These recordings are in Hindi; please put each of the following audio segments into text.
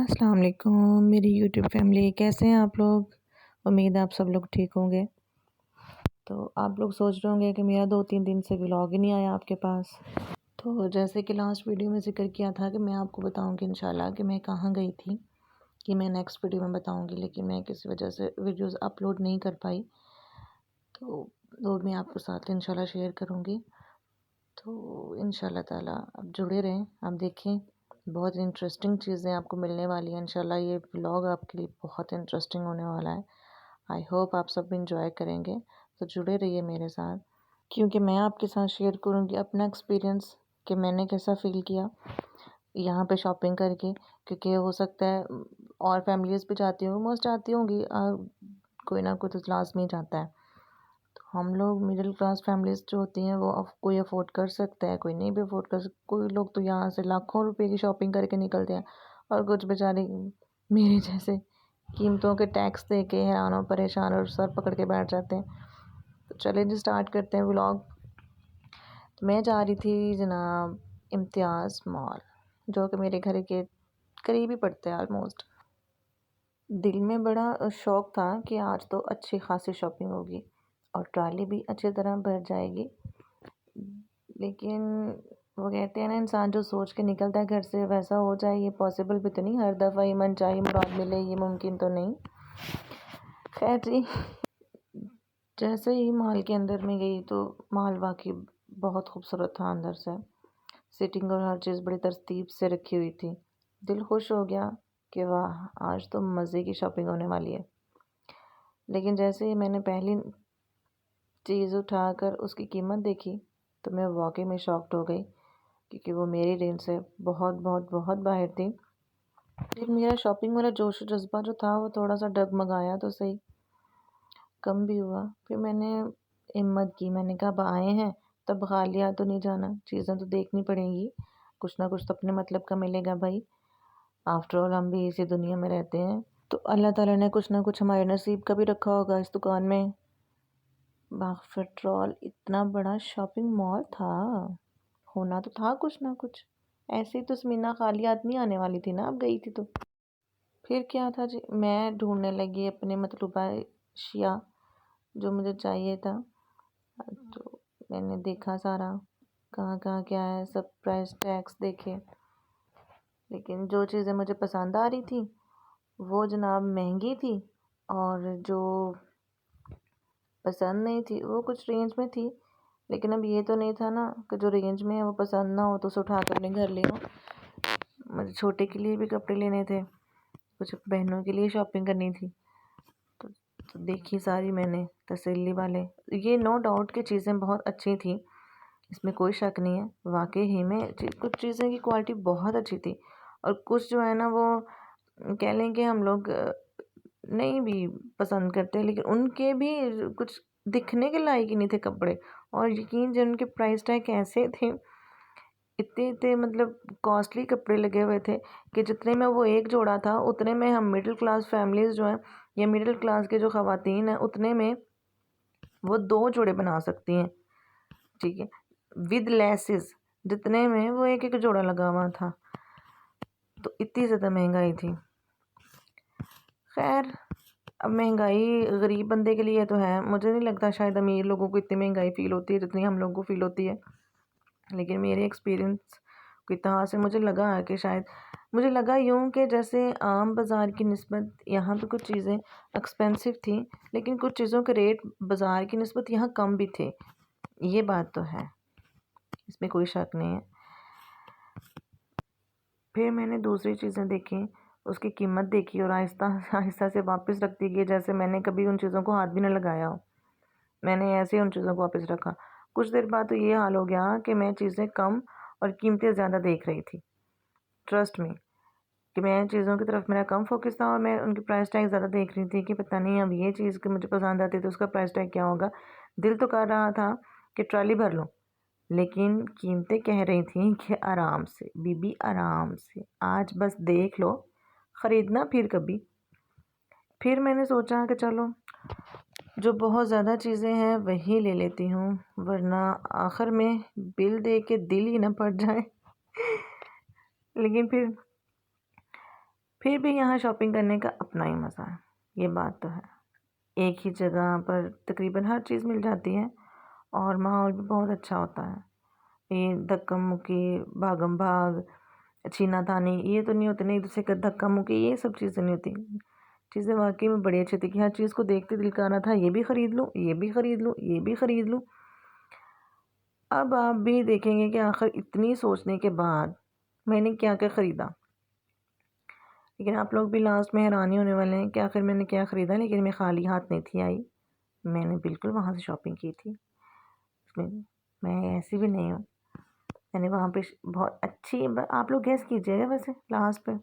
अस्सलाम वालेकुम मेरी यूट्यूब फैमिली, कैसे हैं आप लोग। उम्मीद है आप सब लोग ठीक होंगे। तो आप लोग सोच रहे होंगे कि मेरा 2-3 दिन से व्लॉग ही नहीं आया आपके पास। तो जैसे कि लास्ट वीडियो में ज़िक्र किया था कि मैं आपको बताऊंगी इंशाल्लाह कि मैं कहाँ गई थी, कि मैं नेक्स्ट वीडियो में बताऊंगी, लेकिन मैं किसी वजह से वीडियोस अपलोड नहीं कर पाई। तो वो मैं आपके साथ इंशाल्लाह शेयर करूँगी। तो इंशाल्लाह ताला आप जुड़े रहें, आप देखें, बहुत इंटरेस्टिंग चीज़ें आपको मिलने वाली हैं। इंशाल्लाह ये व्लॉग आपके लिए बहुत इंटरेस्टिंग होने वाला है। आई होप आप सब इंजॉय करेंगे, तो जुड़े रहिए मेरे साथ, क्योंकि मैं आपके साथ शेयर करूँगी अपना एक्सपीरियंस कि मैंने कैसा फ़ील किया यहाँ पे शॉपिंग करके। क्योंकि हो सकता है और फैमिलीज़ भी जाती होंगी, मोस्ट जाती होंगी, कोई ना कोई तो लाज़मी जाता है। हम लोग मिडिल क्लास फैमिलीज़ जो होती हैं वो कोई अफोर्ड कर सकता है, कोई नहीं भी अफोर्ड कर सकता। कोई लोग तो यहाँ से लाखों रुपए की शॉपिंग करके निकलते हैं और कुछ बेचारे मेरे जैसे कीमतों के टैक्स दे के हैरान और परेशान और सर पकड़ के बैठ जाते हैं। तो चलिए जी स्टार्ट करते हैं व्लॉग। तो मैं जा रही थी जनाब इम्तियाज़ मॉल, जो कि मेरे घर के करीब ही पड़ता है ऑलमोस्ट। दिल में बड़ा शौक़ था कि आज तो अच्छी खासी शॉपिंग होगी और ट्रॉली भी अच्छी तरह भर जाएगी। लेकिन वो कहते हैं ना, इंसान जो सोच के निकलता है घर से वैसा हो जाए, ये पॉसिबल भी तो नहीं हर दफ़ा ही मनचाही मुराद मिले, ये मुमकिन तो नहीं। खैर जी, जैसे ही मॉल के अंदर में गई तो मॉल वाकई बहुत खूबसूरत था अंदर से। सिटिंग और हर चीज़ बड़ी तरतीब से रखी हुई थी। दिल खुश हो गया कि वाह, आज तो मज़े की शॉपिंग होने वाली है। लेकिन जैसे ही मैंने पहली चीज़ उठाकर उसकी कीमत देखी तो मैं वाकई में शॉक्ड हो गई, क्योंकि वो मेरी रेंज से बहुत बहुत बहुत बाहर थी। फिर मेरा शॉपिंग वाला जोश और जज्बा जो था वो थोड़ा सा डगमगाया तो सही, कम भी हुआ। फिर मैंने हिम्मत की, मैंने कहा अब आए हैं तब खालिया तो नहीं जाना, चीज़ें तो देखनी पड़ेंगी, कुछ ना कुछ तो अपने मतलब का मिलेगा भाई। आफ्टर ऑल हम भी इसी दुनिया में रहते हैं, तो अल्लाह ताला ने कुछ ना कुछ हमारे नसीब का भी रखा होगा इस दुकान में। आफ्टर ऑल इतना बड़ा शॉपिंग मॉल था, होना तो था कुछ ना कुछ। ऐसे ही तो स्मीना खाली हाथ नहीं आने वाली थी ना, अब गई थी तो। फिर क्या था जी, मैं ढूंढने लगी अपने मतलूबा अशिया जो मुझे चाहिए था। तो मैंने देखा सारा, कहाँ कहाँ क्या है, सब प्राइस टैग्स देखे, लेकिन जो चीज़ें मुझे पसंद आ रही थी वो जनाब महंगी थी, और जो पसंद नहीं थी वो कुछ रेंज में थी। लेकिन अब ये तो नहीं था ना कि जो रेंज में है वो पसंद ना हो तो उसे उठा कर अपने घर ले आओ। मुझे छोटे के लिए भी कपड़े लेने थे, कुछ बहनों के लिए शॉपिंग करनी थी। तो, तो देखी सारी मैंने तसल्ली वाले। ये नो डाउट कि चीज़ें बहुत अच्छी थी, इसमें कोई शक नहीं है। वाकई ही में कुछ चीज़ें की क्वालिटी बहुत अच्छी थी, और कुछ जो है ना वो कह लें कि हम लोग नहीं भी पसंद करते, लेकिन उनके भी कुछ दिखने के लायक ही नहीं थे कपड़े। और यकीन जो उनके प्राइस टैग ऐसे थे, इतने इतने मतलब कॉस्टली कपड़े लगे हुए थे कि जितने में वो एक जोड़ा था उतने में हम मिडिल क्लास फैमिलीज़ जो हैं या मिडिल क्लास के जो ख़वातीन हैं उतने में वो 2 जोड़े बना सकती हैं, ठीक है, विद लेसेस, जितने में वो एक एक जोड़ा लगा हुआ था। तो इतनी ज़्यादा महंगाई थी। खैर, अब महंगाई गरीब बंदे के लिए तो है, मुझे नहीं लगता शायद अमीर लोगों को इतनी महंगाई फ़ील होती है जितनी हम लोगों को फ़ील होती है। लेकिन मेरे एक्सपीरियंस की तरह से मुझे लगा कि शायद, मुझे लगा यूँ कि जैसे आम बाज़ार की निस्बत यहाँ पे कुछ चीज़ें एक्सपेंसिव थी, लेकिन कुछ चीज़ों के रेट बाज़ार की निस्बत यहाँ कम भी थे। ये बात तो है, इसमें कोई शक नहीं है। फिर मैंने दूसरी चीज़ें देखी, उसकी कीमत देखी और आहिस्ता आहिस्ता से वापस रखती गई, जैसे मैंने कभी उन चीज़ों को हाथ भी ना लगाया हो। मैंने ऐसे ही उन चीज़ों को वापस रखा। कुछ देर बाद तो ये हाल हो गया कि मैं चीज़ें कम और कीमतें ज़्यादा देख रही थी। ट्रस्ट मी कि मैं चीज़ों की तरफ मेरा कम फोकस था और मैं उनकी प्राइस टैग ज़्यादा देख रही थी कि पता नहीं अब ये चीज़ कि मुझे पसंद आती तो उसका प्राइस टैग क्या होगा। दिल तो कर रहा था कि ट्रॉली भर लूँ, लेकिन कीमतें कह रही थी कि आराम से बीबी, आराम से, आज बस देख लो, ख़रीदना फिर कभी। फिर मैंने सोचा कि चलो जो बहुत ज़्यादा चीज़ें हैं वही ले लेती हूँ, वरना आखिर में बिल देख के दिल ही ना फट जाए। लेकिन फिर फिर भी यहाँ शॉपिंग करने का अपना ही मज़ा है, ये बात तो है। एक ही जगह पर तकरीबन हर चीज़ मिल जाती है और माहौल भी बहुत अच्छा होता है। ये धक्का-मुक्की, भागम-भाग, छीना-तानी ये तो नहीं होते ना, एक-दूसरे का धक्का-मुक्की, ये सब चीज़ें नहीं होती। चीज़ें वाक़ई में बड़ी अच्छी थी कि हर चीज़ को देखते दिल कर रहा था ये भी खरीद लूँ, ये भी खरीद लूँ, ये भी खरीद लूँ। अब आप भी देखेंगे कि आखिर इतनी सोचने के बाद मैंने क्या-क्या खरीदा। लेकिन आप लोग भी लास्ट में हैरान ही होने वाले हैं कि आखिर मैंने क्या खरीदा, लेकिन मैं खाली हाथ नहीं थी आई। मैंने बिल्कुल वहाँ से शॉपिंग की थी। इसमें मैं ऐसी भी नहीं हूँ। मैंने वहाँ पे बहुत अच्छी आप लोग गेस कीजिएगा, वैसे लास्ट पे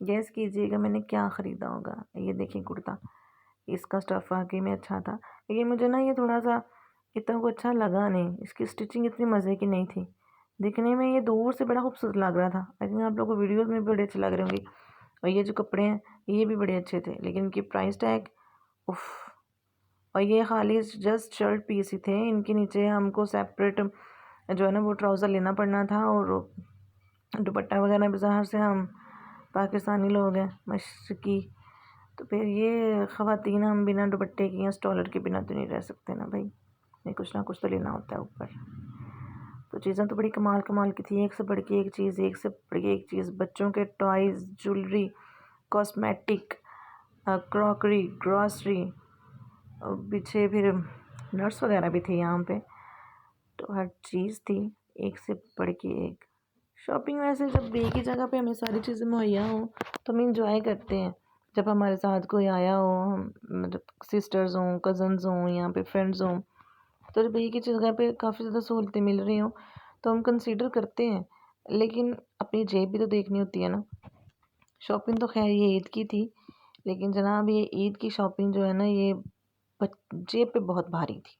गेस कीजिएगा मैंने क्या ख़रीदा होगा। ये देखिए कुर्ता, इसका स्टफ़ वाक़ई में अच्छा था, लेकिन मुझे ना ये थोड़ा-सा इतना कुछ अच्छा लगा नहीं। इसकी स्टिचिंग इतनी मज़े की नहीं थी। दिखने में ये दूर से बड़ा खूबसूरत लग रहा था। आई थिंक आप लोगों को वीडियोज़ में भी बड़े अच्छे लग रहे होंगे और ये जो कपड़े हैं ये भी बड़े अच्छे थे, लेकिन इनकी प्राइस टैग उफ़। और ये खाली जस्ट शर्ट पीस ही थे। इनके नीचे हमको सेपरेट जो है ना वो ट्राउज़र लेना पड़ना था और दुपट्टा वगैरह भी ज़ाहिर से हम पाकिस्तानी लोग हैं मशरक़ी, तो फिर ये ख़वातीन हम बिना दुपट्टे के या स्टॉलर के बिना तो नहीं रह सकते ना भाई, नहीं कुछ ना कुछ तो लेना होता है ऊपर। तो चीज़ें तो बड़ी कमाल कमाल की थी, एक से बढ़ के एक चीज़, एक से बढ़ के एक चीज़। बच्चों के toys, jewellery, cosmetic, crockery, grocery, पीछे फिर नट्स वगैरह भी थे यहाँ पे। तो हर चीज़ थी एक से बढ़ के एक। शॉपिंग वैसे जब एक ही जगह पे हमें सारी चीज़ें मुहैया हों तो हम इंजॉय करते हैं। जब हमारे साथ कोई आया हो, हम मतलब सिस्टर्स हों, कज़न्स हों, यहाँ पे फ्रेंड्स हों, तो जब एक ही जगह पे काफ़ी ज़्यादा सहूलतें मिल रही हों तो हम कंसीडर करते हैं, लेकिन अपनी जेब भी तो देखनी होती है ना। शॉपिंग तो खैर ये ईद की थी, लेकिन जनाब ये ईद की शॉपिंग जो है ना ये जेब पे बहुत भारी थी,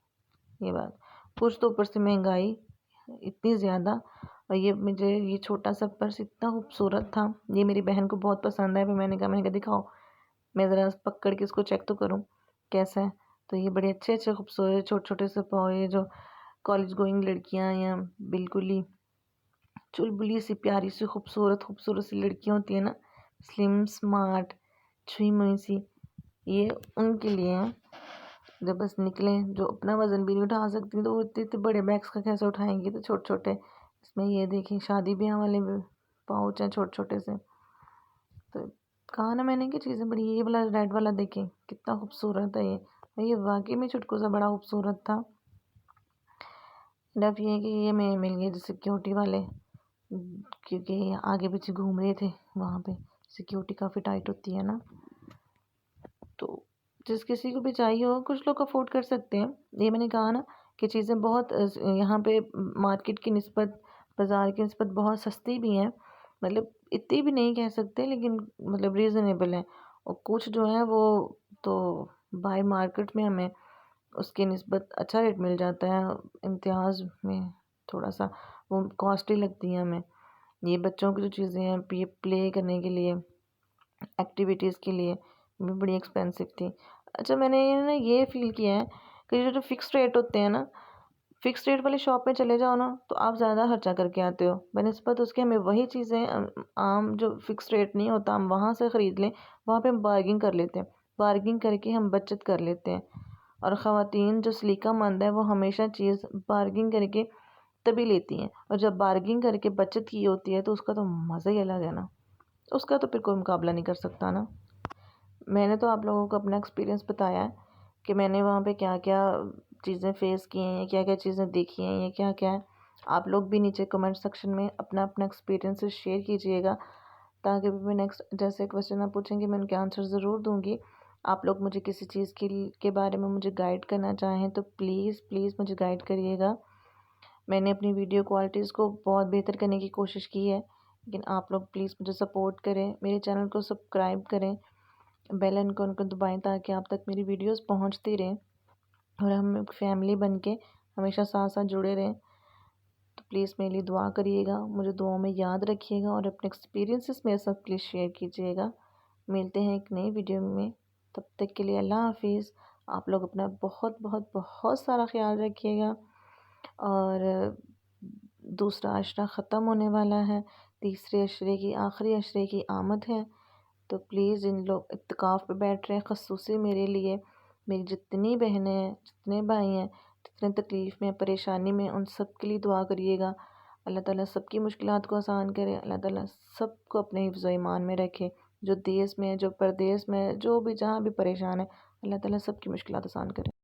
ये बात। कुछ तो ऊपर से महंगाई इतनी ज़्यादा, और ये मुझे ये छोटा सा पर्स इतना खूबसूरत था, ये मेरी बहन को बहुत पसंद आया। फिर मैंने कहा दिखाओ, मैं ज़रा पकड़ के इसको चेक तो करूँ कैसा है। तो ये बड़े अच्छे अच्छे खूबसूरत छोटे छोटे से पाओ, ये जो कॉलेज गोइंग लड़कियाँ या बिल्कुल ही चुलबुली सी प्यारी सी खूबसूरत खूबसूरत सी लड़कियाँ होती हैं ना, स्लिम स्मार्ट छुई मुई सी, ये उनके लिए हैं। जब बस निकलें, जो अपना वज़न भी नहीं उठा सकती तो वो इतने इतने बड़े बैग्स का कैसे उठाएंगी, तो छोटे छोटे इसमें ये देखें शादी ब्याह वाले भी पाउच हैं छोटे छोटे से। तो कहा ना मैंने कि चीज़ें बड़ी, ये वाला रेड वाला देखें कितना खूबसूरत है ये वाकई में चुटकू सा बड़ा खूबसूरत था। डफ ये है कि ये मैं मिल गए जो सिक्योरिटी वाले, क्योंकि आगे पीछे घूम रहे थे, वहाँ पे सिक्योरिटी काफ़ी टाइट होती है ना। तो जिस किसी को भी चाहिए हो, कुछ लोग अफोर्ड कर सकते हैं। ये मैंने कहा ना कि चीज़ें बहुत यहाँ पे मार्केट की निस्बत, बाज़ार की निस्बत बहुत सस्ती भी हैं। मतलब इतनी भी नहीं कह सकते, लेकिन मतलब रीज़नेबल है। और कुछ जो है वो तो बाय मार्केट में हमें उसकी निस्बत अच्छा रेट मिल जाता है, इम्तियाज़ में थोड़ा सा वो कॉस्टली लगती हैं हमें। ये बच्चों की जो चीज़ें हैं ये प्ले करने के लिए, एक्टिविटीज़ के लिए भी बड़ी एक्सपेंसिव थी। अच्छा मैंने ना ये फ़ील किया है कि जो फ़िक्स्ड रेट होते हैं ना, फ़िक्स्ड रेट वाली शॉप में चले जाओ ना तो आप ज़्यादा खर्चा करके आते हो, बनिस्बत उसके हमें वही चीज़ें आम जो फ़िक्स्ड रेट नहीं होता हम वहाँ से ख़रीद लें, वहाँ पे हम बार्गिंग कर लेते हैं, बार्गिंग करके हम बचत कर लेते हैं। और ख़वातीन जो सलीकामंद है वो हमेशा चीज़ बार्गिंग करके तभी लेती हैं, और जब बार्गिंग करके बचत की होती है तो उसका तो मज़ा ही अलग है ना, उसका तो फिर कोई मुकाबला नहीं कर सकता ना। मैंने तो आप लोगों को अपना एक्सपीरियंस बताया है कि मैंने वहाँ पे क्या-क्या चीज़ें फ़ेस की हैं, क्या-क्या चीज़ें देखी हैं, ये क्या-क्या है। आप लोग भी नीचे कमेंट सेक्शन में अपना-अपना एक्सपीरियंसेस शेयर कीजिएगा, ताकि मैं नेक्स्ट जैसे क्वेश्चन आप पूछेंगे मैं उनके आंसर ज़रूर दूँगी। आप लोग मुझे किसी चीज़ के बारे में मुझे गाइड करना चाहें तो प्लीज़ प्लीज़ मुझे गाइड करिएगा। मैंने अपनी वीडियो क्वालिटीज़ को बहुत बेहतर करने की कोशिश की है, लेकिन आप लोग प्लीज़ मुझे सपोर्ट करें, मेरे चैनल को सब्सक्राइब करें, बेल आइकन को दबाएं ताकि आप तक मेरी वीडियोस पहुंचती रहें और हम एक फैमिली बन के हमेशा साथ साथ जुड़े रहें। तो प्लीज़ मेरे लिए दुआ करिएगा, मुझे दुआओं में याद रखिएगा और अपने एक्सपीरियंसेस मेरे साथ प्लीज़ शेयर कीजिएगा। मिलते हैं एक नई वीडियो में, तब तक के लिए अल्लाह हाफिज़। आप लोग अपना बहुत बहुत बहुत सारा ख्याल रखिएगा। और दूसरा अशरा ख़त्म होने वाला है, तीसरे अशरे की आखिरी अशरे की आमद है। तो प्लीज़ जिन लोग इत्तिकाफ़ पे बैठ रहे हैं, ख़ुसूसी मेरे लिए, मेरी जितनी बहनें हैं, जितने भाई हैं, जितने तकलीफ़ में परेशानी में, उन सब के लिए दुआ करिएगा। अल्लाह ताला सबकी मुश्किलात को आसान करे। अल्लाह ताला सबको अपने हिफ्ज़ व ईमान में रखे। जो देश में, जो परदेश में, जो भी जहाँ भी परेशान है, अल्लाह ताला सबकी मुश्किलात आसान करे।